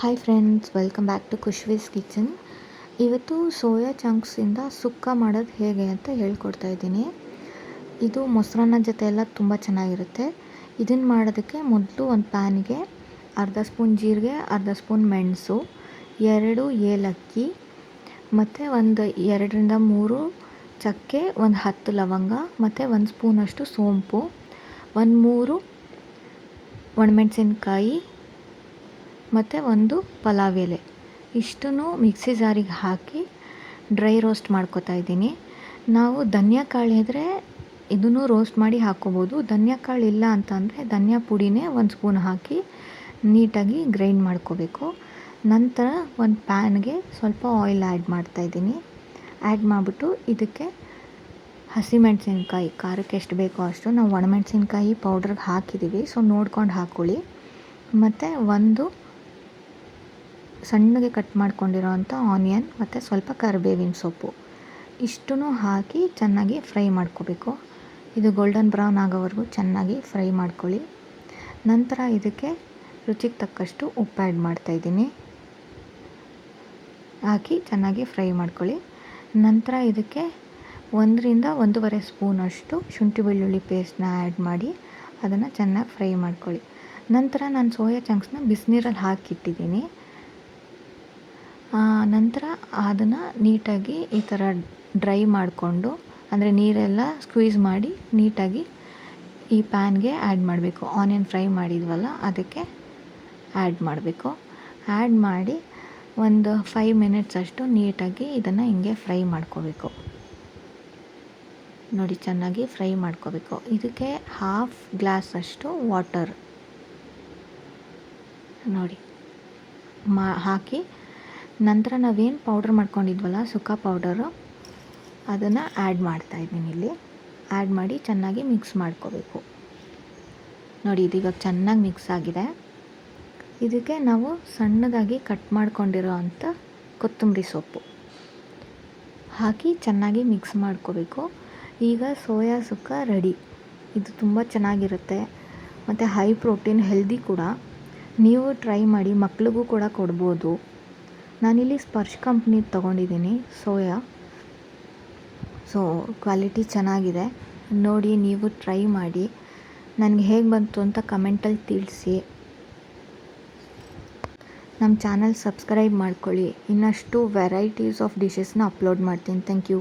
Hi friends, welcome back to Khushvi's kitchen. Soya ಸೋಯಾ ಚಂಕ್ಸಿಂದ ಸುಕ್ಕ ಮಾಡೋದು ಹೇಗೆ ಅಂತ ಹೇಳ್ಕೊಡ್ತಾ ಇದ್ದೀನಿ. ಇದು ಮೊಸರನ್ನ ಜೊತೆ ಎಲ್ಲ ತುಂಬ ಚೆನ್ನಾಗಿರುತ್ತೆ. ಇದನ್ನು ಮಾಡೋದಕ್ಕೆ ಮೊದಲು ಒಂದು ಪ್ಯಾನ್ಗೆ ಅರ್ಧ ಸ್ಪೂನ್ ಜೀರಿಗೆ, ಅರ್ಧ ಸ್ಪೂನ್ ಮೆಣಸು, 2 ಏಲಕ್ಕಿ ಮತ್ತು ಒಂದು 2-3 ಚಕ್ಕೆ, ಒಂದು 10 ಲವಂಗ ಮತ್ತು 1 ಸ್ಪೂನಷ್ಟು ಸೋಂಪು, 3 ಒಣಮೆಣಸಿನ್ಕಾಯಿ ಮತ್ತು 1 ಪಲಾವ್ ಎಲೆ ಇಷ್ಟನ್ನು ಮಿಕ್ಸಿ ಜಾರಿಗೆ ಹಾಕಿ ಡ್ರೈ ರೋಸ್ಟ್ ಮಾಡ್ಕೊತಾ ಇದ್ದೀನಿ. ನಾವು ಧನಿಯಾ ಕಾಳು ಇದ್ದರೆ ಇದನ್ನು ರೋಸ್ಟ್ ಮಾಡಿ ಹಾಕ್ಕೋಬೋದು. ಧನಿಯಾ ಕಾಳು ಇಲ್ಲ ಅಂತಂದರೆ ಧನಿಯಾ ಪುಡಿನೇ 1 ಸ್ಪೂನ್ ಹಾಕಿ ನೀಟಾಗಿ ಗ್ರೈಂಡ್ ಮಾಡ್ಕೋಬೇಕು. ನಂತರ ಒಂದು ಪ್ಯಾನ್ಗೆ ಸ್ವಲ್ಪ ಆಯಿಲ್ ಆ್ಯಡ್ ಮಾಡ್ತಾಯಿದ್ದೀನಿ. ಆ್ಯಡ್ ಮಾಡಿಬಿಟ್ಟು ಇದಕ್ಕೆ ಹಸಿಮೆಣಸಿನ್ಕಾಯಿ ಖಾರಕ್ಕೆ ಎಷ್ಟು ಬೇಕೋ ಅಷ್ಟು, ನಾವು ಒಣಮೆಣಸಿನ್ಕಾಯಿ ಪೌಡ್ರಿಗೆ ಹಾಕಿದ್ದೀವಿ, ಸೊ ನೋಡ್ಕೊಂಡು ಹಾಕ್ಕೊಳ್ಳಿ. ಮತ್ತು 1 ಸಣ್ಣಗೆ ಕಟ್ ಮಾಡ್ಕೊಂಡಿರೋ ಅಂಥ ಆನಿಯನ್ ಮತ್ತು ಸ್ವಲ್ಪ ಕರಿಬೇವಿನ ಸೊಪ್ಪು ಇಷ್ಟನ್ನು ಹಾಕಿ ಚೆನ್ನಾಗಿ ಫ್ರೈ ಮಾಡ್ಕೋಬೇಕು. ಇದು ಗೋಲ್ಡನ್ ಬ್ರೌನ್ ಆಗೋವರೆಗೂ ಚೆನ್ನಾಗಿ ಫ್ರೈ ಮಾಡ್ಕೊಳ್ಳಿ. ನಂತರ ಇದಕ್ಕೆ ರುಚಿಗೆ ತಕ್ಕಷ್ಟು ಉಪ್ಪು ಆ್ಯಡ್ ಮಾಡ್ತಾಯಿದ್ದೀನಿ. ಹಾಕಿ ಚೆನ್ನಾಗಿ ಫ್ರೈ ಮಾಡ್ಕೊಳ್ಳಿ. ನಂತರ ಇದಕ್ಕೆ 1-1.5 ಸ್ಪೂನಷ್ಟು ಶುಂಠಿ ಬೆಳ್ಳುಳ್ಳಿ ಪೇಸ್ಟ್ನ ಆ್ಯಡ್ ಮಾಡಿ ಅದನ್ನು ಚೆನ್ನಾಗಿ ಫ್ರೈ ಮಾಡ್ಕೊಳ್ಳಿ. ನಂತರ ನಾನು ಸೋಯಾ ಚಂಕ್ಸ್ನ ಬಿಸಿನೀರಲ್ಲಿ ಹಾಕಿಟ್ಟಿದ್ದೀನಿ. ನಂತರ ಅದನ್ನು ನೀಟಾಗಿ ಈ ಥರ ಡ್ರೈ ಮಾಡಿಕೊಂಡು, ಅಂದರೆ ನೀರೆಲ್ಲ ಸ್ಕ್ವೀಸ್ ಮಾಡಿ ನೀಟಾಗಿ ಈ ಪ್ಯಾನ್ಗೆ ಆ್ಯಡ್ ಮಾಡಬೇಕು. ಆನಿಯನ್ ಫ್ರೈ ಮಾಡಿದ್ವಲ್ಲ ಅದಕ್ಕೆ ಆ್ಯಡ್ ಮಾಡಬೇಕು. ಆ್ಯಡ್ ಮಾಡಿ ಒಂದು 5 ಮಿನಿಟ್ಸ್ ಅಷ್ಟು ನೀಟಾಗಿ ಇದನ್ನು ಹಿಂಗೆ ಫ್ರೈ ಮಾಡ್ಕೋಬೇಕು. ನೋಡಿ, ಚೆನ್ನಾಗಿ ಫ್ರೈ ಮಾಡ್ಕೋಬೇಕು. ಇದಕ್ಕೆ 1/2 ಗ್ಲಾಸಷ್ಟು ವಾಟರ್ ನೋಡಿ ಹಾಕಿ, ನಂತರ ನಾವೇನು ಪೌಡ್ರ್ ಮಾಡ್ಕೊಂಡಿದ್ವಲ್ಲ ಸುಕ್ಕ ಪೌಡರು, ಅದನ್ನು ಆ್ಯಡ್ ಮಾಡ್ತಾಯಿದ್ದೀನಿ. ಇಲ್ಲಿ ಆ್ಯಡ್ ಮಾಡಿ ಚೆನ್ನಾಗಿ ಮಿಕ್ಸ್ ಮಾಡ್ಕೋಬೇಕು. ನೋಡಿ, ಇದೀಗ ಚೆನ್ನಾಗಿ ಮಿಕ್ಸ್ ಆಗಿದೆ. ಇದಕ್ಕೆ ನಾವು ಸಣ್ಣದಾಗಿ ಕಟ್ ಮಾಡ್ಕೊಂಡಿರೋ ಅಂಥ ಕೊತ್ತಂಬರಿ ಸೊಪ್ಪು ಹಾಕಿ ಚೆನ್ನಾಗಿ ಮಿಕ್ಸ್ ಮಾಡ್ಕೋಬೇಕು. ಈಗ ಸೋಯಾ ಸುಕ್ಕ ರೆಡಿ. ಇದು ತುಂಬ ಚೆನ್ನಾಗಿರುತ್ತೆ ಮತ್ತು ಹೈ ಪ್ರೋಟೀನ್, ಹೆಲ್ದಿ ಕೂಡ. ನೀವು ಟ್ರೈ ಮಾಡಿ, ಮಕ್ಳಿಗೂ ಕೂಡ ಕೊಡ್ಬೋದು. ನಾನಿಲ್ಲಿ ಸ್ಪರ್ಶ್ ಕಂಪ್ನಿದು ತೊಗೊಂಡಿದ್ದೀನಿ ಸೋಯಾ, ಸೊ ಕ್ವಾಲಿಟಿ ಚೆನ್ನಾಗಿದೆ. ನೋಡಿ, ನೀವು ಟ್ರೈ ಮಾಡಿ. ನನಗೆ ಹೇಗೆ ಬಂತು ಅಂತ ಕಮೆಂಟಲ್ಲಿ ತಿಳಿಸಿ. ನಮ್ಮ ಚಾನಲ್ ಸಬ್ಸ್ಕ್ರೈಬ್ ಮಾಡ್ಕೊಳ್ಳಿ. ಇನ್ನಷ್ಟು ವೆರೈಟೀಸ್ ಆಫ್ ಡಿಶಸ್ನ ಅಪ್ಲೋಡ್ ಮಾಡ್ತೀನಿ. Thank you.